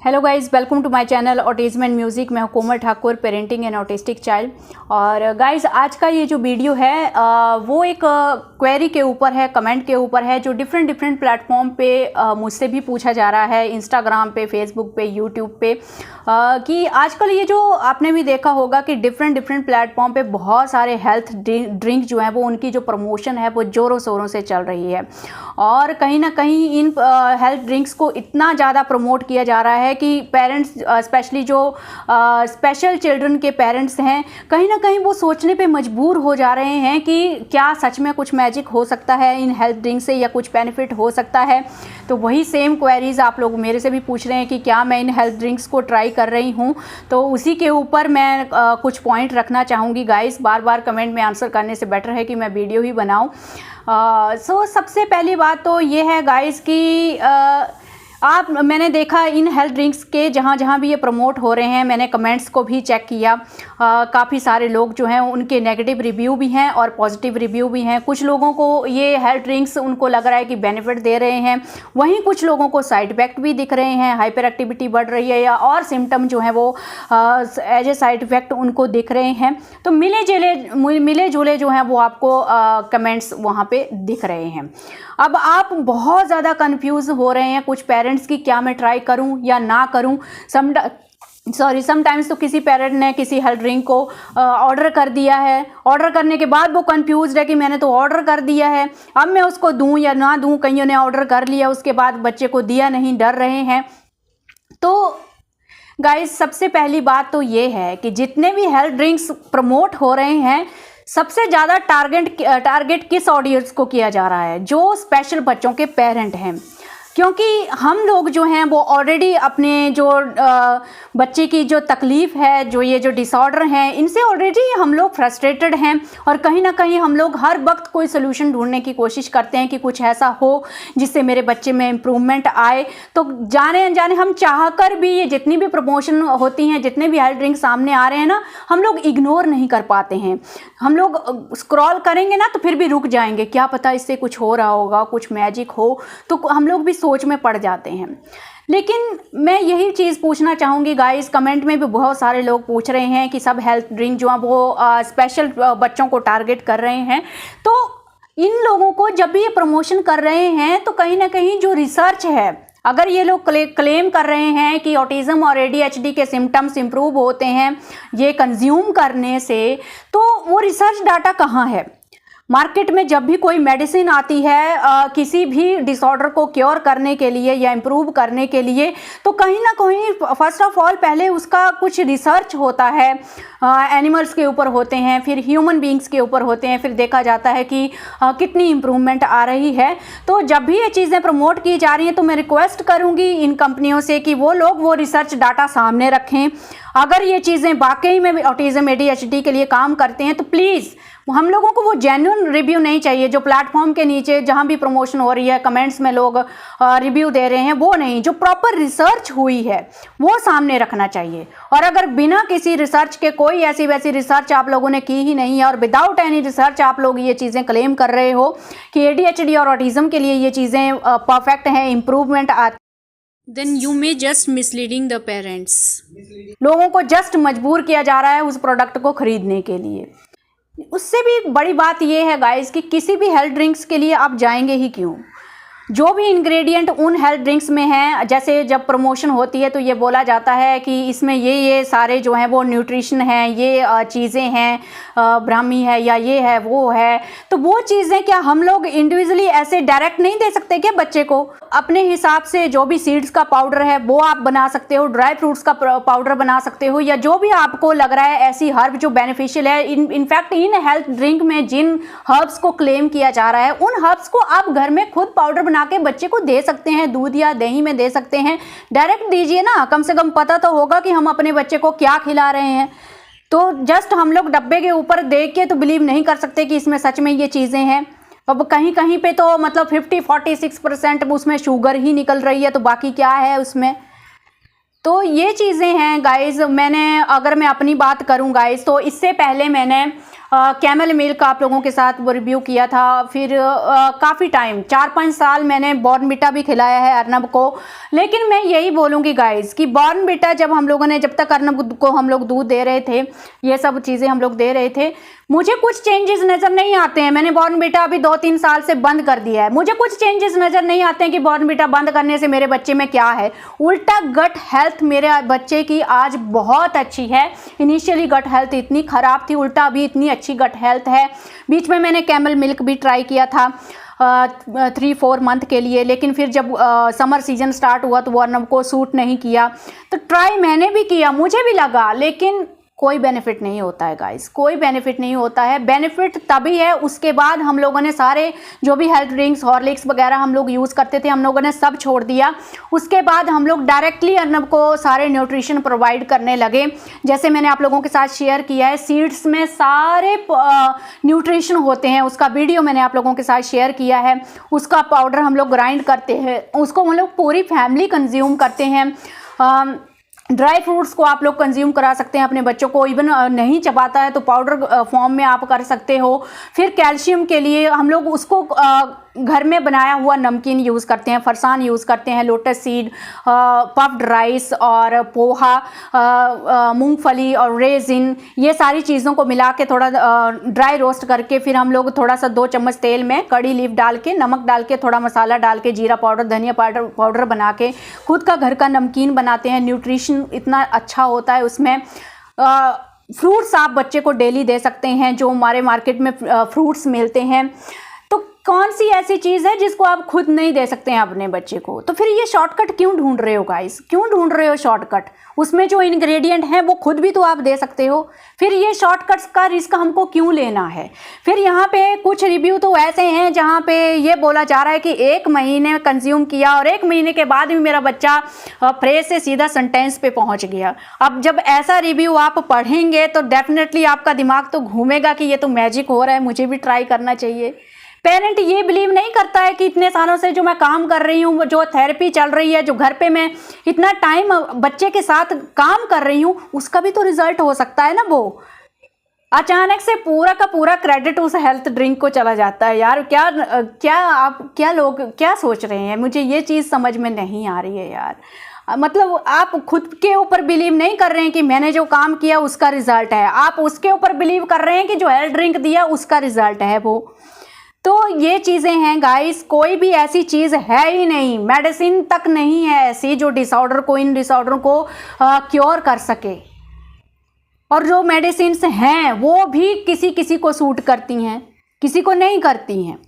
Hello guys, welcome to my channel autism and music. मैं हूं Komal Thakur, parenting and autistic child. और guys आज का ये जो वीडियो है वो एक क्वेरी के ऊपर है, कमेंट के ऊपर है, जो डिफरेंट प्लेटफॉर्म पे मुझसे भी पूछा जा रहा है, इंस्टाग्राम पे, फेसबुक पे, यूट्यूब पे, कि आजकल ये जो आपने भी देखा होगा कि डिफरेंट प्लेटफॉर्म पे बहुत सारे हेल्थ ड्रिंक जो है वो उनकी जो प्रमोशन है वो ज़ोरों शोरों से चल रही है। और कहीं ना कहीं इन हेल्थ ड्रिंक्स को इतना ज़्यादा प्रमोट किया जा रहा है कि पेरेंट्स, स्पेशली जो स्पेशल चिल्ड्रन के पेरेंट्स हैं, कहीं ना कहीं वो सोचने पे मजबूर हो जा रहे हैं कि क्या सच में कुछ मैजिक हो सकता है इन हेल्थ ड्रिंक से, या कुछ बेनिफिट हो सकता है। तो वही सेम क्वेरीज आप लोग मेरे से भी पूछ रहे हैं कि क्या मैं इन हेल्थ ड्रिंक्स को ट्राई कर रही हूँ। तो उसी के ऊपर मैं कुछ पॉइंट रखना चाहूँगी गाइस। बार बार कमेंट में आंसर करने से बेटर है कि मैं वीडियो ही बनाऊँ। सबसे पहली बात तो ये है गाइस कि मैंने देखा इन हेल्थ ड्रिंक्स के जहाँ भी ये प्रमोट हो रहे हैं, मैंने कमेंट्स को भी चेक किया। काफ़ी सारे लोग जो हैं उनके नेगेटिव रिव्यू भी हैं और पॉजिटिव रिव्यू भी हैं। कुछ लोगों को ये हेल्थ ड्रिंक्स उनको लग रहा है कि बेनिफिट दे रहे हैं, वहीं कुछ लोगों को साइड इफ़ेक्ट भी दिख रहे हैं, हाइपर एक्टिविटी बढ़ रही है या और सिम्टम जो हैं वो एज ए साइड इफ़ेक्ट उनको दिख रहे हैं। तो मिले जुले जो हैं वो आपको कमेंट्स वहाँ पे दिख रहे हैं। अब आप बहुत ज़्यादा कंफ्यूज हो रहे हैं कुछ पेरेंट्स की, क्या मैं ट्राई करूं या ना करूं। समटाइम्स तो किसी पेरेंट ने किसी हेल्थ ड्रिंक को ऑर्डर कर दिया है, ऑर्डर करने के बाद वो कंफ्यूज है कि मैंने तो ऑर्डर कर दिया है, अब मैं उसको दूं या ना दूं। कईयों ने ऑर्डर कर लिया, उसके बाद बच्चे को दिया नहीं, डर रहे हैं। तो गाइस सबसे पहली बात तो ये है कि जितने भी हेल्थ ड्रिंक्स प्रमोट हो रहे हैं, सबसे ज़्यादा टारगेट किस ऑडियंस को किया जा रहा है? जो स्पेशल बच्चों के पेरेंट हैं। क्योंकि हम लोग जो हैं वो ऑलरेडी अपने जो बच्चे की जो तकलीफ़ है, जो ये जो डिसऑर्डर हैं, इनसे ऑलरेडी हम लोग फ्रस्ट्रेटेड हैं। और कहीं ना कहीं हम लोग हर वक्त कोई सोल्यूशन ढूंढने की कोशिश करते हैं कि कुछ ऐसा हो जिससे मेरे बच्चे में इम्प्रूवमेंट आए। तो जाने अनजाने हम चाहकर भी ये जितनी भी प्रमोशन होती हैं, जितने भी हेल्थ ड्रिंक सामने आ रहे हैं ना, हम लोग इग्नोर नहीं कर पाते हैं। हम लोग स्क्रॉल करेंगे ना तो फिर भी रुक जाएंगे, क्या पता इससे कुछ हो रहा होगा, कुछ मैजिक हो, तो हम लोग भी सोच में पड़ जाते हैं। लेकिन मैं यही चीज़ पूछना चाहूँगी गाइस, कमेंट में भी बहुत सारे लोग पूछ रहे हैं कि सब हेल्थ ड्रिंक जो है वो स्पेशल बच्चों को टारगेट कर रहे हैं। तो इन लोगों को जब भी ये प्रमोशन कर रहे हैं तो कहीं ना कहीं जो रिसर्च है, अगर ये लोग क्लेम कर रहे हैं कि ऑटिज्म और ADHD के सिम्टम्स इंप्रूव होते हैं ये कंज्यूम करने से, तो वो रिसर्च डाटा कहाँ है? मार्केट में जब भी कोई मेडिसिन आती है किसी भी डिसऑर्डर को क्योर करने के लिए या इम्प्रूव करने के लिए, तो कहीं ना कहीं फर्स्ट ऑफ ऑल पहले उसका कुछ रिसर्च होता है। एनिमल्स के ऊपर होते हैं, फिर ह्यूमन बींग्स के ऊपर होते हैं, फिर देखा जाता है कि कितनी इम्प्रूवमेंट आ रही है। तो जब भी ये चीज़ें प्रमोट की जा रही हैं तो मैं रिक्वेस्ट करूँगी इन कंपनियों से कि वो लोग वो रिसर्च डाटा सामने रखें। अगर ये चीज़ें वाकई में ऑटिज्म ADHD के लिए काम करते हैं तो प्लीज़ हम लोगों को वो जेन्युइन रिव्यू नहीं चाहिए। जो प्लेटफॉर्म के नीचे जहाँ भी प्रमोशन हो रही है, कमेंट्स में लोग रिव्यू दे रहे हैं, वो नहीं, जो प्रॉपर रिसर्च हुई है वो सामने रखना चाहिए। और अगर बिना किसी रिसर्च के, कोई ऐसी वैसी रिसर्च आप लोगों ने की ही नहीं है और विदाउट एनी रिसर्च आप लोग ये चीज़ें क्लेम कर रहे हो कि ADHD और ऑटिज्म के लिए ये चीज़ें परफेक्ट हैं, इम्प्रूवमेंट आती, then you may just misleading the parents। लोगों को जस्ट मजबूर किया जा रहा है उस प्रोडक्ट को खरीदने के लिए। उससे भी बड़ी बात यह है गाइस कि किसी भी हेल्थ ड्रिंक्स के लिए आप जाएंगे ही क्यों? जो भी इंग्रेडिएंट उन हेल्थ ड्रिंक्स में हैं, जैसे जब प्रमोशन होती है तो ये बोला जाता है कि इसमें ये सारे जो हैं वो न्यूट्रिशन हैं, ये चीज़ें हैं, ब्राह्मी है या ये है वो है। तो वो चीज़ें क्या हम लोग इंडिविजुअली ऐसे डायरेक्ट नहीं दे सकते क्या बच्चे को? अपने हिसाब से जो भी सीड्स का पाउडर है वो आप बना सकते हो, ड्राई फ्रूट्स का पाउडर बना सकते हो, या जो भी आपको लग रहा है ऐसी हर्ब जो बेनिफिशियल है। इनफैक्ट इन हेल्थ ड्रिंक में जिन हर्ब्स को क्लेम किया जा रहा है, उन हर्ब्स को आप घर में खुद पाउडर बना के बच्चे को दे सकते हैं, दूध या दही में दे सकते हैं। डायरेक्ट दीजिए ना, कम से कम पता तो होगा कि हम अपने बच्चे को क्या खिला रहे हैं। तो जस्ट हम लोग डब्बे के ऊपर देख के तो बिलीव नहीं कर सकते कि इसमें सच में ये चीज़ें हैं। अब कहीं कहीं पे तो मतलब 50-46% उसमें शुगर ही निकल रही है, तो बाकी क्या है उसमें? तो ये चीज़ें हैं गाइज। अगर मैं अपनी बात करूं गाइज, तो इससे पहले मैंने कैमल मिल्क आप लोगों के साथ वो रिव्यू किया था। फिर काफ़ी टाइम 4-5 साल मैंने बॉर्नविटा भी खिलाया है अर्नब को। लेकिन मैं यही बोलूँगी गाइस कि बॉर्नविटा जब तक अर्नब को हम लोग दूध दे रहे थे, ये सब चीज़ें हम लोग दे रहे थे, मुझे कुछ चेंजेस नज़र नहीं आते हैं। मैंने बॉर्नविटा अभी 2-3 साल से बंद कर दिया है, मुझे कुछ चेंजेस नज़र नहीं आते हैं कि बॉर्नविटा बंद करने से मेरे बच्चे में क्या है। उल्टा गट हेल्थ मेरे बच्चे की आज बहुत अच्छी है। इनिशियली गट हेल्थ इतनी ख़राब थी, उल्टा अभी इतनी अच्छी गट हेल्थ है। बीच में मैंने कैमल मिल्क भी ट्राई किया था 3-4 मंथ के लिए, लेकिन फिर जब समर सीजन स्टार्ट हुआ तो वो अर्नब को सूट नहीं किया। तो ट्राई मैंने भी किया, मुझे भी लगा, लेकिन कोई बेनिफिट नहीं होता है गाइस, कोई बेनिफिट नहीं होता है। बेनिफिट तभी है उसके बाद हम लोगों ने सारे जो भी हेल्थ ड्रिंक्स हॉर्लिक्स वगैरह हम लोग यूज़ करते थे, हम लोगों ने सब छोड़ दिया। उसके बाद हम लोग डायरेक्टली अर्नब को सारे न्यूट्रिशन प्रोवाइड करने लगे। जैसे मैंने आप लोगों के साथ शेयर किया है, सीड्स में सारे न्यूट्रिशन होते हैं, उसका वीडियो मैंने आप लोगों के साथ शेयर किया है। उसका पाउडर हम लोग ग्राइंड करते हैं, उसको हम लोग पूरी फैमिली कंज्यूम करते हैं। ड्राई फ्रूट्स को आप लोग कंज्यूम करा सकते हैं अपने बच्चों को, इवन नहीं चबाता है तो पाउडर फॉर्म में आप कर सकते हो। फिर कैल्शियम के लिए हम लोग उसको घर में बनाया हुआ नमकीन यूज़ करते हैं, फरसान यूज़ करते हैं, लोटस सीड, पफ्ड राइस और पोहा, मूंगफली और रेजिन, ये सारी चीज़ों को मिला के थोड़ा ड्राई रोस्ट करके फिर हम लोग थोड़ा सा 2 चम्मच तेल में कड़ी लीफ डाल के, नमक डाल के, थोड़ा मसाला डाल के, जीरा पाउडर, धनिया पाउडर बना के खुद का घर का नमकीन बनाते हैं। न्यूट्रिशन इतना अच्छा होता है उसमें। फ्रूट्स आप बच्चे को डेली दे सकते हैं, जो हमारे मार्केट में फ्रूट्स मिलते हैं। तो कौन सी ऐसी चीज़ है जिसको आप खुद नहीं दे सकते हैं अपने बच्चे को? तो फिर ये शॉर्टकट क्यों ढूंढ रहे हो गाइस, क्यों ढूंढ रहे हो शॉर्टकट? उसमें जो इंग्रेडिएंट हैं वो खुद भी तो आप दे सकते हो, फिर ये शॉर्टकट्स का रिस्क हमको क्यों लेना है? फिर यहाँ पे कुछ रिव्यू तो ऐसे हैं जहाँ पे ये बोला जा रहा है कि 1 महीने कंज्यूम किया और 1 महीने के बाद भी मेरा बच्चा फ्रेज से सीधा सेंटेंस पे पहुँच गया। अब जब ऐसा रिव्यू आप पढ़ेंगे तो डेफिनेटली आपका दिमाग तो घूमेगा कि ये तो मैजिक हो रहा है, मुझे भी ट्राई करना चाहिए। पेरेंट ये बिलीव नहीं करता है कि इतने सालों से जो मैं काम कर रही हूँ, जो थेरेपी चल रही है, जो घर पे मैं इतना टाइम बच्चे के साथ काम कर रही हूँ, उसका भी तो रिजल्ट हो सकता है ना। वो अचानक से पूरा का पूरा क्रेडिट उस हेल्थ ड्रिंक को चला जाता है। यार क्या लोग क्या सोच रहे हैं, मुझे ये चीज़ समझ में नहीं आ रही है यार। मतलब आप खुद के ऊपर बिलीव नहीं कर रहे हैं कि मैंने जो काम किया उसका रिजल्ट है, आप उसके ऊपर बिलीव कर रहे हैं कि जो हेल्थ ड्रिंक दिया उसका रिजल्ट है वो। तो ये चीज़ें हैं गाइस, कोई भी ऐसी चीज़ है ही नहीं, मेडिसिन तक नहीं है ऐसी जो इन डिसऑर्डर को क्योर कर सके। और जो मेडिसिन्स हैं वो भी किसी किसी को सूट करती हैं, किसी को नहीं करती हैं।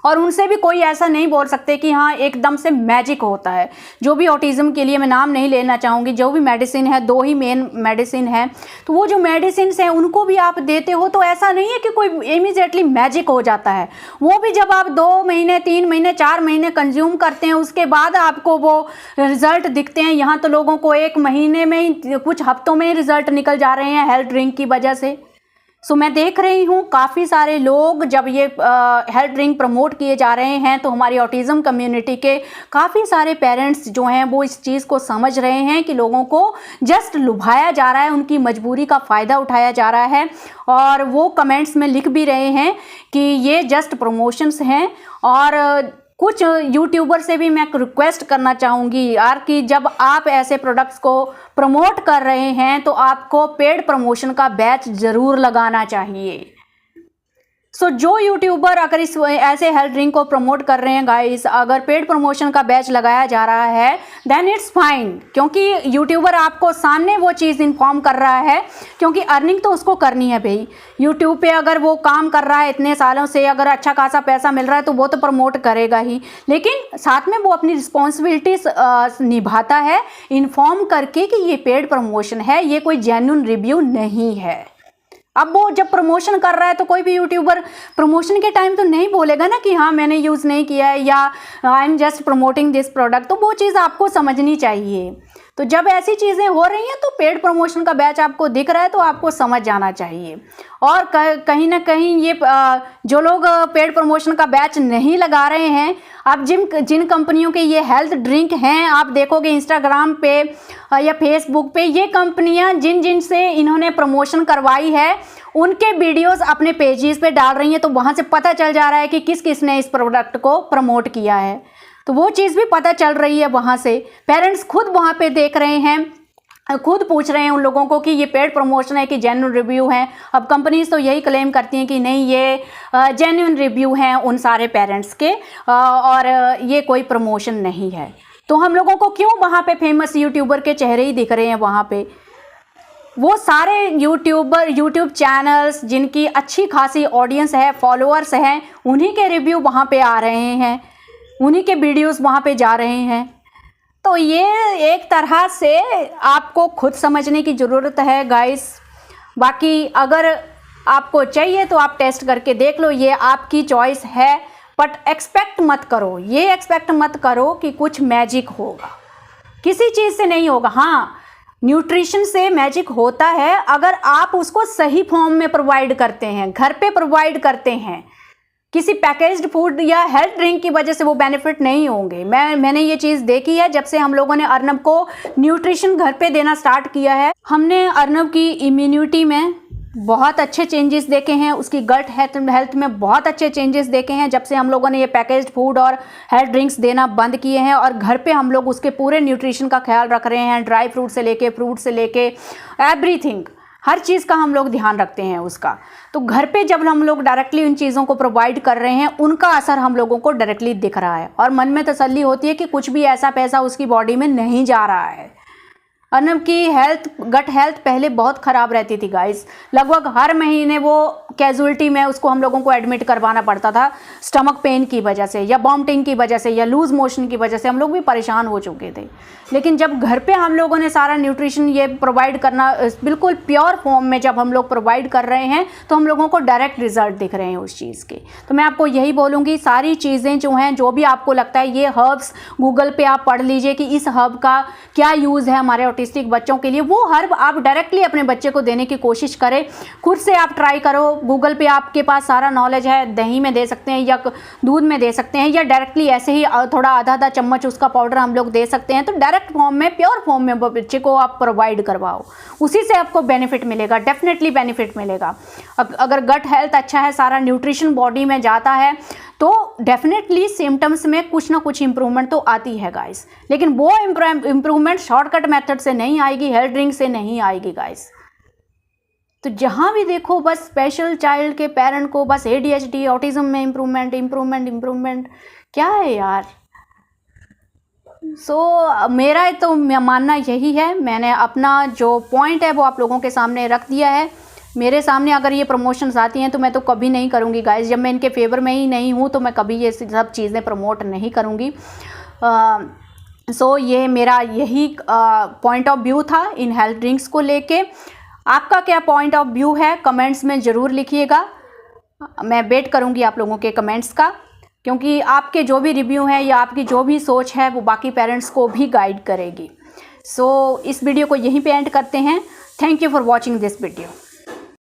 और उनसे भी कोई ऐसा नहीं बोल सकते कि हाँ एकदम से मैजिक होता है। जो भी ऑटिज़म के लिए मैं नाम नहीं लेना चाहूँगी, जो भी मेडिसिन है, 2 ही मेन मेडिसिन है, तो वो जो मेडिसिन हैं उनको भी आप देते हो तो ऐसा नहीं है कि कोई इमीडिएटली मैजिक हो जाता है। वो भी जब आप 2 महीने, 3 महीने, 4 महीने कंज्यूम करते हैं उसके बाद आपको वो रिजल्ट दिखते हैं। यहाँ तो लोगों को 1 महीने में ही, कुछ हफ्तों में ही रिजल्ट निकल जा रहे हैं हेल्थ ड्रिंक की वजह से। सो मैं देख रही हूँ काफ़ी सारे लोग जब ये हेल्थ ड्रिंक प्रमोट किए जा रहे हैं तो हमारी ऑटिज़म कम्युनिटी के काफ़ी सारे पेरेंट्स जो हैं वो इस चीज़ को समझ रहे हैं कि लोगों को जस्ट लुभाया जा रहा है, उनकी मजबूरी का फ़ायदा उठाया जा रहा है। और वो कमेंट्स में लिख भी रहे हैं कि ये जस्ट प्रमोशंस हैं। और कुछ यूट्यूबर से भी मैं रिक्वेस्ट करना चाहूँगी यार कि जब आप ऐसे प्रोडक्ट्स को प्रमोट कर रहे हैं तो आपको पेड प्रमोशन का बैच ज़रूर लगाना चाहिए। सो जो यूट्यूबर अगर इस ऐसे हेल्थ ड्रिंक को प्रमोट कर रहे हैं गाइस, अगर पेड प्रमोशन का बैच लगाया जा रहा है देन इट्स फाइन, क्योंकि यूट्यूबर आपको सामने वो चीज़ इन्फॉर्म कर रहा है, क्योंकि अर्निंग तो उसको करनी है भाई। यूट्यूब पे अगर वो काम कर रहा है इतने सालों से, अगर अच्छा खासा पैसा मिल रहा है तो वो तो प्रमोट करेगा ही, लेकिन साथ में वो अपनी रिस्पॉन्सिबिलिटीज निभाता है इन्फॉर्म करके कि ये पेड प्रमोशन है, ये कोई जेन्युइन रिव्यू नहीं है। अब वो जब प्रमोशन कर रहा है तो कोई भी यूट्यूबर प्रमोशन के टाइम तो नहीं बोलेगा ना कि हाँ मैंने यूज़ नहीं किया है या I am just promoting this product. तो वो चीज़ आपको समझनी चाहिए। तो जब ऐसी चीज़ें हो रही हैं तो पेड प्रमोशन का बैच आपको दिख रहा है तो आपको समझ जाना चाहिए। और कहीं ना कहीं ये जो लोग पेड प्रमोशन का बैच नहीं लगा रहे हैं, अब जिन कंपनियों के ये हेल्थ ड्रिंक हैं, आप देखोगे इंस्टाग्राम पे या फेसबुक पे, ये कंपनियां जिन से इन्होंने प्रमोशन करवाई है उनके वीडियोस अपने पेजेस पे डाल रही हैं, तो वहाँ से पता चल जा रहा है कि किस किस ने इस प्रोडक्ट को प्रमोट किया है, तो वो चीज़ भी पता चल रही है वहाँ से। पेरेंट्स खुद वहाँ पे देख रहे हैं, खुद पूछ रहे हैं उन लोगों को कि ये पेड प्रमोशन है कि जेन्युइन रिव्यू है। अब कंपनीज तो यही क्लेम करती हैं कि नहीं, ये जेन्युइन रिव्यू हैं उन सारे पेरेंट्स के, और ये कोई प्रमोशन नहीं है। तो हम लोगों को क्यों वहाँ पे फेमस यूट्यूबर के चेहरे ही दिख रहे हैं वहाँ पे? वो सारे यूट्यूब चैनल्स जिनकी अच्छी खासी ऑडियंस है, फॉलोअर्स हैं, उन्हीं के रिव्यू वहाँ पे आ रहे हैं, उन्हीं के वीडियोस वहाँ पे जा रहे हैं। तो ये एक तरह से आपको खुद समझने की ज़रूरत है गाइस। बाकी अगर आपको चाहिए तो आप टेस्ट करके देख लो, ये आपकी चॉइस है, बट एक्सपेक्ट मत करो, ये एक्सपेक्ट मत करो कि कुछ मैजिक होगा, किसी चीज़ से नहीं होगा। हाँ, न्यूट्रिशन से मैजिक होता है अगर आप उसको सही फॉर्म में प्रोवाइड करते हैं, घर पे प्रोवाइड करते हैं। किसी पैकेज्ड फूड या हेल्थ ड्रिंक की वजह से वो बेनिफिट नहीं होंगे। मैंने ये चीज़ देखी है जब से हम लोगों ने अर्नब को न्यूट्रिशन घर पे देना स्टार्ट किया है। हमने अर्नब की इम्यूनिटी में बहुत अच्छे चेंजेस देखे हैं, उसकी गट हेल्थ में बहुत अच्छे चेंजेस देखे हैं जब से हम लोगों ने ये पैकेज्ड फूड और हेल्थ ड्रिंक्स देना बंद किए हैं, और घर पे हम लोग उसके पूरे न्यूट्रिशन का ख्याल रख रहे हैं। ड्राई फ्रूट से लेके फ्रूट से लेके एवरीथिंग, हर चीज़ का हम लोग ध्यान रखते हैं उसका। तो घर पे जब हम लोग डायरेक्टली उन चीज़ों को प्रोवाइड कर रहे हैं, उनका असर हम लोगों को डायरेक्टली दिख रहा है, और मन में तसल्ली होती है कि कुछ भी ऐसा पैसा उसकी बॉडी में नहीं जा रहा है। अर्नब की गट हेल्थ पहले बहुत ख़राब रहती थी गाइस, लगभग हर महीने वो कैजुअलिटी में उसको हम लोगों को एडमिट करवाना पड़ता था, स्टमक पेन की वजह से या वॉमिटिंग की वजह से या लूज़ मोशन की वजह से हम लोग भी परेशान हो चुके थे। लेकिन जब घर पे हम लोगों ने सारा न्यूट्रिशन ये प्रोवाइड करना बिल्कुल प्योर फॉर्म में जब हम लोग प्रोवाइड कर रहे हैं, तो हम लोगों को डायरेक्ट रिजल्ट दिख रहे हैं उस चीज़ के। तो मैं आपको यही बोलूँगी, सारी चीज़ें जो हैं, जो भी आपको लगता है, ये हर्ब्स गूगल पे आप पढ़ लीजिए कि इस हर्ब का क्या यूज़ है हमारे ऑटिस्टिक बच्चों के लिए, वो हर्ब आप डायरेक्टली अपने बच्चे को देने की कोशिश करें। खुद से आप ट्राई करो, गूगल पे आपके पास सारा नॉलेज है, दही में दे सकते हैं या दूध में दे सकते हैं, या डायरेक्टली ऐसे ही थोड़ा आधा चम्मच उसका पाउडर हम लोग दे सकते हैं। तो डायरेक्ट फॉर्म में, प्योर फॉर्म में बच्चे को आप प्रोवाइड करवाओ, उसी से आपको बेनिफिट मिलेगा, डेफिनेटली बेनिफिट मिलेगा। अगर गट हेल्थ अच्छा है, सारा न्यूट्रिशन बॉडी में जाता है, तो डेफिनेटली सिम्टम्स में कुछ ना कुछ इंप्रूवमेंट तो आती है गाइस। लेकिन वो इंप्रूवमेंट शॉर्टकट मेथड से नहीं आएगी, हेल्थ ड्रिंक से नहीं आएगी गाइस। तो जहाँ भी देखो बस स्पेशल चाइल्ड के पेरेंट को बस ADHD, ऑटिज्म में इम्प्रूवमेंट, क्या है यार। मेरा तो मानना यही है, मैंने अपना जो पॉइंट है वो आप लोगों के सामने रख दिया है। मेरे सामने अगर ये प्रमोशंस आती हैं तो मैं तो कभी नहीं करूँगी गाइस, जब मैं इनके फेवर में ही नहीं हूँ तो मैं कभी ये सब चीज़ें प्रमोट नहीं करूँगी। ये मेरा यही पॉइंट ऑफ व्यू था इन हेल्थ ड्रिंक्स को लेके। आपका क्या पॉइंट ऑफ व्यू है कमेंट्स में ज़रूर लिखिएगा, मैं वेट करूँगी आप लोगों के कमेंट्स का, क्योंकि आपके जो भी रिव्यू हैं या आपकी जो भी सोच है वो बाकी पेरेंट्स को भी गाइड करेगी। इस वीडियो को यहीं पे एंड करते हैं। Thank you for watching this video.